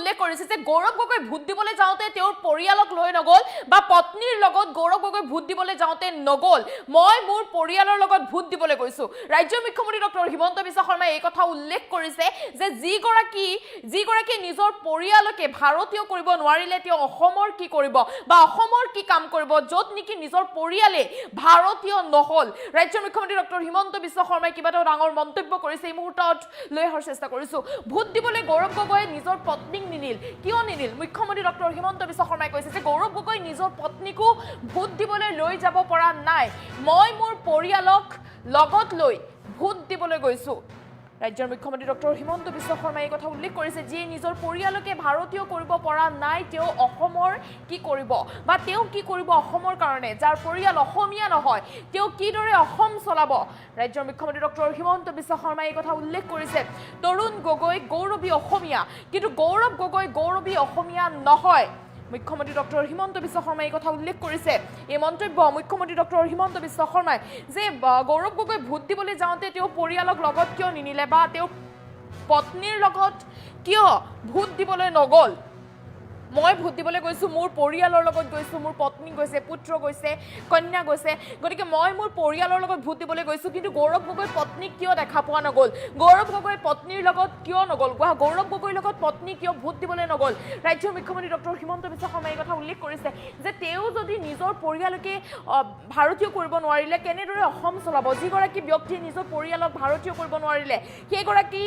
উল্লেখ কৰিছে যে গৌৰৱ গগৈ ভোট দিবলৈ যাওঁতে তেওঁৰ পৰিয়ালক লৈ নগ'ল বা পত্নীৰ লগত গৌৰৱ গগৈ ভোট দিবলৈ যাওঁতে নগ'ল। মই মোৰ পৰিয়ালৰ লগত ভোট দিবলৈ গৈছো। ৰাজ্যৰ মুখ্যমন্ত্ৰী ডক্টৰ হিমন্ত বিশ্ব শৰ্মাই এই কথা উল্লেখ কৰিছে যে যিগৰাকী নিজৰ পৰিয়ালকে ভাৰতীয় কৰিব নোৱাৰিলে তেওঁ অসমৰ কি কৰিব বা অসমৰ কি কাম কৰিব য'ত নেকি নিজৰ পৰিয়ালে ভাৰতীয় নহ'ল। ৰাজ্যৰ মুখ্যমন্ত্ৰী ডক্টৰ হিমন্ত বিশ্ব শৰ্মাই কিবা এটা ডাঙৰ মন্তব্য কৰিছে। এই মুহূৰ্তত লৈ অহাৰ চেষ্টা কৰিছো। ভোট দিবলৈ গৌৰৱ গগৈ নিজৰ পত্নীক নিনিল, কিয় নিনিল? মুখ্যমন্ত্ৰী ডক্টৰ হিমন্ত বিশ্ব শৰ্মাই কৈছে যে গৌৰৱ গগৈ নিজৰ পত্নীকো ভোট দিবলৈ লৈ যাব পৰা নাই। মই মোৰ পৰিয়ালক লগত লৈ ভোট দিবলৈ গৈছো। ৰাজ্যৰ মুখ্যমন্ত্ৰী ডক্টৰ হিমন্ত বিশ্ব শৰ্মাই এই কথা উল্লেখ কৰিছে যিয়ে নিজৰ পৰিয়ালকে ভাৰতীয় কৰিব পৰা নাই তেওঁ অসমৰ কি কৰিব বা তেওঁ কি কৰিব অসমৰ কাৰণে, যাৰ পৰিয়াল অসমীয়া নহয় তেওঁ কিদৰে অসম চলাব। ৰাজ্যৰ মুখ্যমন্ত্ৰী ডক্টৰ হিমন্ত বিশ্ব শৰ্মাই এই কথা উল্লেখ কৰিছে তৰুণ গগৈ গৌৰৱী অসমীয়া, কিন্তু গৌৰৱ গগৈ গৌৰৱী অসমীয়া নহয়। মুখ্যমন্ত্ৰী ডক্টৰ হিমন্ত বিশ্ব শৰ্মাই এই কথা উল্লেখ কৰিছে। এই মন্তব্য মুখ্যমন্ত্ৰী ডক্টৰ হিমন্ত বিশ্ব শৰ্মাই যে গৌৰৱ গগৈ ভোট দিবলৈ যাওঁতে তেওঁ পৰিয়ালক লগত কিয় নিনিলে বা তেওঁ পত্নীৰ লগত কিয় ভোট দিবলৈ নগ'ল। মই ভোট দিবলৈ গৈছোঁ, মোৰ পৰিয়ালৰ লগত গৈছোঁ, মোৰ পত্নী গৈছে, পুত্ৰ গৈছে, কন্যা গৈছে, গতিকে মই মোৰ পৰিয়ালৰ লগত ভোট দিবলৈ গৈছোঁ, কিন্তু গৌৰৱ গগৈ পত্নীক কিয় দেখা পোৱা নগ'ল, গৌৰৱ গগৈ পত্নীৰ লগত কিয় নগ'ল, গৌৰৱ গগৈৰ লগত পত্নী কিয় ভোট দিবলৈ নগ'ল। ৰাজ্যৰ মুখ্যমন্ত্ৰী ডক্টৰ হিমন্ত বিশ্ব শৰ্মাই এই কথা উল্লেখ কৰিছে যে তেওঁ যদি নিজৰ পৰিয়ালকে ভাৰতীয় কৰিব নোৱাৰিলে কেনেদৰে অসম চলাব। যিগৰাকী ব্যক্তিয়ে নিজৰ পৰিয়ালক ভাৰতীয় কৰিব নোৱাৰিলে সেইগৰাকী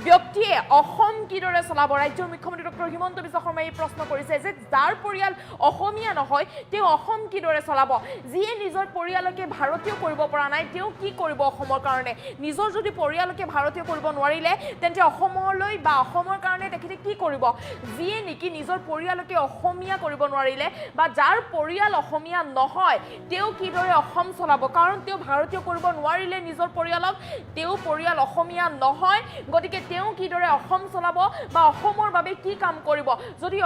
ব্যক্তিয়ে অসম কিদৰে চলাব। ৰাজ্যৰ মুখ্যমন্ত্ৰী ডক্টৰ হিমন্ত বিশ্ব শৰ্মাই এই প্ৰশ্ন কৰিছে যে যাৰ পৰিয়াল অসমীয়া নহয় তেওঁ অসম কিদৰে চলাব। যিয়ে নিজৰ পৰিয়ালকে ভাৰতীয় কৰিব পৰা নাই তেওঁ কি কৰিব অসমৰ কাৰণে। নিজৰ যদি পৰিয়ালকে ভাৰতীয় কৰিব নোৱাৰিলে তেন্তে অসমলৈ বা অসমৰ কাৰণে তেখেতে কি কৰিব। যিয়ে নেকি নিজৰ পৰিয়ালকে অসমীয়া কৰিব নোৱাৰিলে বা যাৰ পৰিয়াল অসমীয়া নহয় তেওঁ কিদৰে অসম চলাব, কাৰণ তেওঁ ভাৰতীয় কৰিব নোৱাৰিলে নিজৰ পৰিয়ালক, তেওঁ পৰিয়াল অসমীয়া নহয়, গতিকে তেওঁ কিদৰে অসম চলাব বা অসমৰ বাবে কি কাম কৰিব। যদি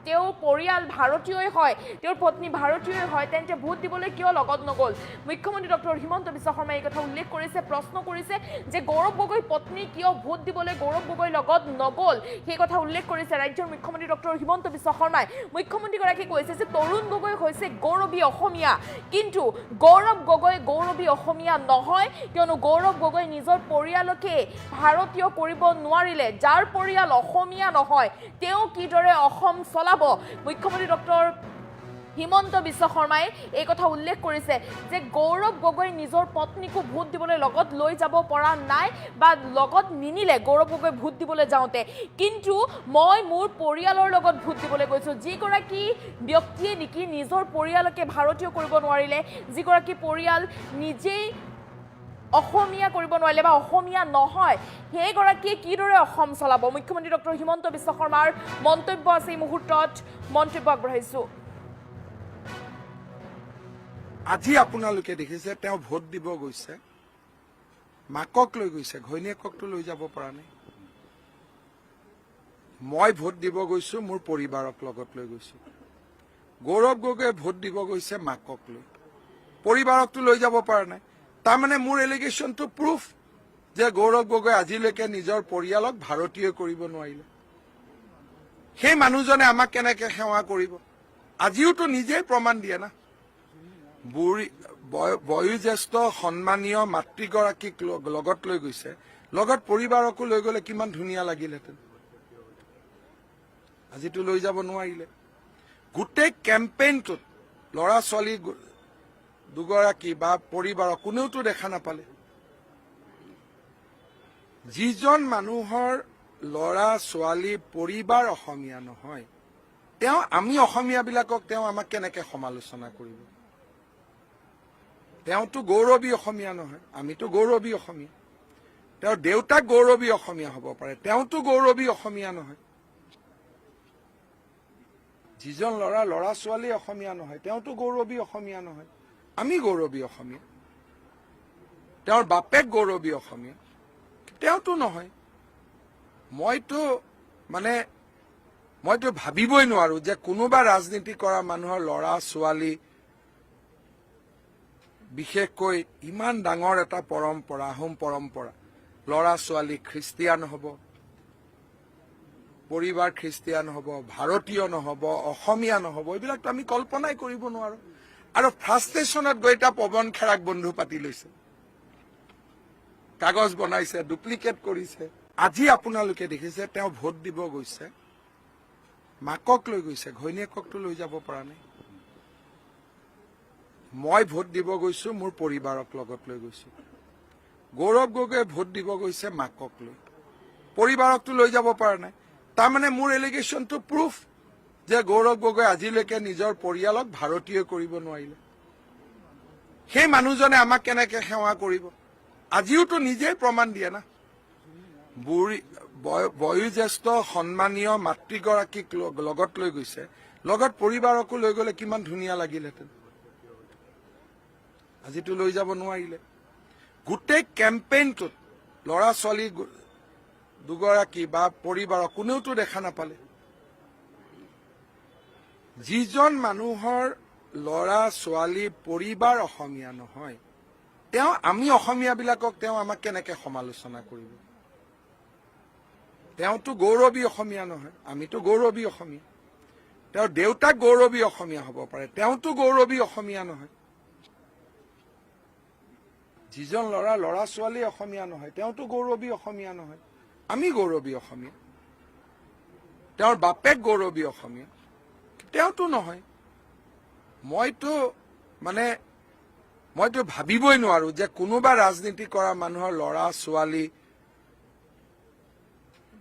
তেওঁ পৰিয়াল ভাৰতীয়ই হয়, তেওঁৰ পত্নী ভাৰতীয়ই হয়, তেন্তে ভোট দিবলৈ কিয় লগত নগ'ল। মুখ্যমন্ত্ৰী ডক্টৰ হিমন্ত বিশ্ব শৰ্মাই এই কথা উল্লেখ কৰিছে, প্ৰশ্ন কৰিছে যে গৌৰৱ গগৈ পত্নী কিয় ভোট দিবলৈ গৌৰৱ গগৈ লগত নগ'ল সেই কথা উল্লেখ কৰিছে ৰাজ্যৰ মুখ্যমন্ত্ৰী ডক্টৰ হিমন্ত বিশ্ব শৰ্মাই। মুখ্যমন্ত্ৰীগৰাকীয়ে কৈছে যে তৰুণ গগৈ হৈছে গৌৰৱী অসমীয়া, কিন্তু গৌৰৱ গগৈ গৌৰৱী অসমীয়া নহয়, কিয়নো গৌৰৱ গগৈ নিজৰ পৰিয়ালকে ভাৰতীয় কৰিব নোৱাৰিলে। যাৰ পৰিয়াল অসমীয়া নহয় তেওঁ কিদৰে অসম চলাব। মুখ্যমন্ত্ৰী ডক্টৰ হিমন্ত বিশ্ব শৰ্মাই এই কথা উল্লেখ কৰিছে যে গৌৰৱ গগৈ নিজৰ পত্নীকো ভোট দিবলৈ লগত লৈ যাব পৰা নাই বা লগত নিনিলে গৌৰৱ গগৈ ভোট দিবলৈ যাওঁতে, কিন্তু মই মোৰ পৰিয়ালৰ লগত ভোট দিবলৈ গৈছোঁ। যিগৰাকী ব্যক্তিয়ে নেকি নিজৰ পৰিয়ালকে ভাৰতীয় কৰিব নোৱাৰিলে, যিগৰাকী পৰিয়াল নিজেই অসমীয়া কৰিব নোৱাৰিলে বা অসমীয়া নহয় সেইগৰাকীয়ে কিদৰে অসম চলাব। মুখ্যমন্ত্ৰী ডক্টৰ হিমন্ত বিশ্ব শৰ্মাৰ মন্তব্য আছে এই মুহূৰ্তত, মন্তব্য আগবঢ়াইছোঁ। আজি আপোনালোকে দেখিছে তেওঁ ভোট দিব গৈছে, মাকক লৈ গৈছে, ঘৈণীয়েককটো লৈ যাব পৰা নাই। মই ভোট দিব গৈছো, মোৰ পৰিবাৰক লগত লৈ গৈছো। গৌৰৱ গগৈয়ে ভোট দিব গৈছে মাকক লৈ, পৰিবাৰকটো লৈ যাব পৰা নাই। তাৰমানে মোৰ এলিগেশ্যনটো প্ৰুফ যে গৌৰৱ গগৈ আজিলৈকে নিজৰ পৰিয়ালক ভাৰতীয় কৰিব নোৱাৰিলে। সেই মানুহজনে আমাক কেনেকে সেৱা কৰিব আজিওতো নিজেই প্ৰমাণ দিয়ে না। বয়োজ্যেষ্ঠ সন্মানীয় মাতৃগৰাকীক লগত লৈ গৈছে, লগত পৰিবাৰকো লৈ গলে কিমান ধুনীয়া লাগিলহেঁতেন। আজিতো লৈ যাব নোৱাৰিলে। গোটেই কেম্পেইনটোত ল'ৰা ছোৱালী দুগৰাকী বা পৰিবাৰক কোনেওতো দেখা নাপালে। যিজন মানুহৰ ল'ৰা ছোৱালী পৰিবাৰ অসমীয়া নহয় তেওঁ আমি অসমীয়াবিলাকক তেওঁ আমাক কেনেকে সমালোচনা কৰিব। তেওঁতো গৌৰৱী অসমীয়া নহয়, আমিতো গৌৰৱী অসমীয়া। তেওঁৰ দেউতাক গৌৰৱী অসমীয়া হ'ব পাৰে, তেওঁতো গৌৰৱী অসমীয়া নহয়। যিজন ল'ৰা ছোৱালী অসমীয়া নহয় তেওঁতো গৌৰৱী অসমীয়া নহয়, আমি গৌৰৱী অসমীয়া। তেওঁৰ বাপেক গৌৰৱী অসমীয়া, তেওঁতো নহয়। মইতো ভাবিবই নোৱাৰো যে কোনোবা ৰাজনীতি কৰা মানুহৰ ল'ৰা ছোৱালী, বিশেষকৈ ইমান ডাঙৰ এটা পৰম্পৰা, আহোম পৰম্পৰা, ল'ৰা ছোৱালী খ্ৰীষ্টিয়ান হ'ব, পৰিবাৰ খ্ৰীষ্টিয়ান হ'ব, ভাৰতীয় নহ'ব, অসমীয়া নহ'ব, এইবিলাকতো আমি কল্পনাই কৰিব নোৱাৰো। আৰু ফ্ৰাষ্ট্ৰেশ্যনত গৈ এটা পৱন খেৰাক বন্ধু পাতি লৈছে, কাগজ বনাইছে, ডুপ্লিকেট কৰিছে। আজি আপোনালোকে দেখিছে তেওঁ ভোট দিব গৈছে, মাকক লৈ গৈছে, ঘৈণীয়েককটো লৈ যাব পৰা নাই। মই ভোট দিব গৈছো, মোৰ পৰিবাৰক লগত লৈ গৈছো। গৌৰৱ গগৈয়ে ভোট দিব গৈছে মাকক লৈ, পৰিবাৰকটো লৈ যাব পৰা নাই। তাৰমানে মোৰ এলিগেশ্যনটো প্ৰুফ যে গৌৰৱ গগৈ আজিলৈকে নিজৰ পৰিয়ালক ভাৰতীয় কৰিব নোৱাৰিলে। সেই মানুহজনে আমাক কেনেকে সেৱা কৰিব? আজিওতো নিজেই প্ৰমাণ দিয়ে না। বয়োজ্যেষ্ঠ সন্মানীয় মাতৃগৰাকীক লগত লৈ গৈছে, লগত পৰিবাৰকো লৈ গলে কিমান ধুনীয়া লাগিলহেঁতেন। আজিতো লৈ যাব নোৱাৰিলে। গোটেই কেম্পেইনটোত ল'ৰা ছোৱালী দুগৰাকী বা পৰিবাৰক কোনেওতো দেখা নাপালে। যিজন মানুহৰ ল'ৰা ছোৱালী পৰিবাৰ অসমীয়া নহয়, তেওঁ আমি অসমীয়াবিলাকক তেওঁ আমাক কেনেকে সমালোচনা কৰিব? তেওঁতো গৌৰৱী অসমীয়া নহয়, আমিতো গৌৰৱী অসমীয়া। তেওঁৰ দেউতাক গৌৰৱী অসমীয়া হ'ব পাৰে, তেওঁতো গৌৰৱী অসমীয়া নহয়। যিজন ল'ৰা ছোৱালী অসমীয়া নহয়, তেওঁতো গৌৰৱী অসমীয়া নহয়, আমি গৌৰৱী অসমীয়া। তেওঁৰ বাপেক গৌৰৱী অসমীয়া, তেওঁতো নহয়। মইতো ভাবিবই নোৱাৰো যে কোনোবা ৰাজনীতি কৰা মানুহৰ ল'ৰা ছোৱালী,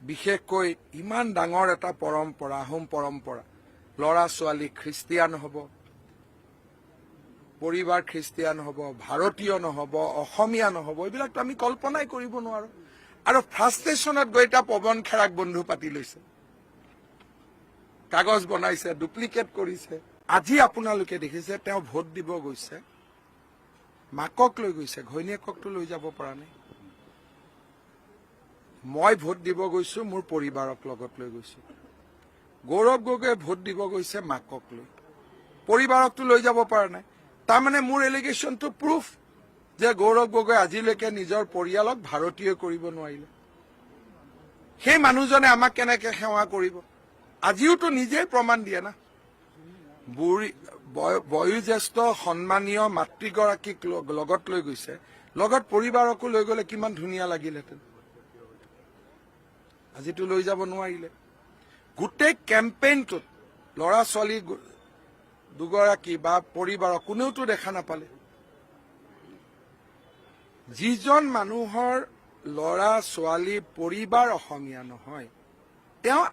বিশেষকৈ ইমান ডাঙৰ এটা পৰম্পৰা, আহোম পৰম্পৰা, ল'ৰা ছোৱালী খ্ৰীষ্টিয়ান হ'ব, পৰিবাৰ খ্ৰীষ্টিয়ান হ'ব, ভাৰতীয় নহ'ব, অসমীয়া নহ'ব, এইবিলাকতো আমি কল্পনাই কৰিব নোৱাৰো। আৰু ফ্ৰাষ্ট্ৰেশ্যনত গৈ এটা পৱন খেৰাক বন্ধু পাতি লৈছে, কাগজ বনাইছে, ডুপ্লিকেট কৰিছে। আজি আপোনালোকে দেখিছে তেওঁ ভোট দিব গৈছে, মাকক লৈ গৈছে, ঘৈণীয়েককটো লৈ যাব পৰা নাই। মই ভোট দিব গৈছো, মোৰ পৰিবাৰক লগত লৈ গৈছো। গৌৰৱ গগৈয়ে ভোট দিব গৈছে মাকক লৈ, পৰিবাৰকটো লৈ যাব পৰা নাই। তাৰমানে মোৰ এলিগেশ্যনটো প্ৰুফ যে গৌৰৱ গগৈ আজিলৈকে নিজৰ পৰিয়ালক ভাৰতীয় কৰিব নোৱাৰিলে। সেই মানুহজনে আমাক কেনেকে সেৱা কৰিব? আজিওতো নিজেই প্ৰমাণ দিয়ে না। বয়োজ্যেষ্ঠ সন্মানীয় মাতৃগৰাকীক লগত লৈ গৈছে, লগত পৰিবাৰকো লৈ গলে কিমান ধুনীয়া লাগিলহেঁতেন। আজিতো লৈ যাব নোৱাৰিলে। গোটেই কেম্পেইনটোত ল'ৰা ছোৱালী দুগৰাকী বা পৰিবাৰক কোনেওতো দেখা নাপালে। যিজন মানুহৰ ল'ৰা ছোৱালী পৰিবাৰ অসমীয়া নহয়, তেওঁ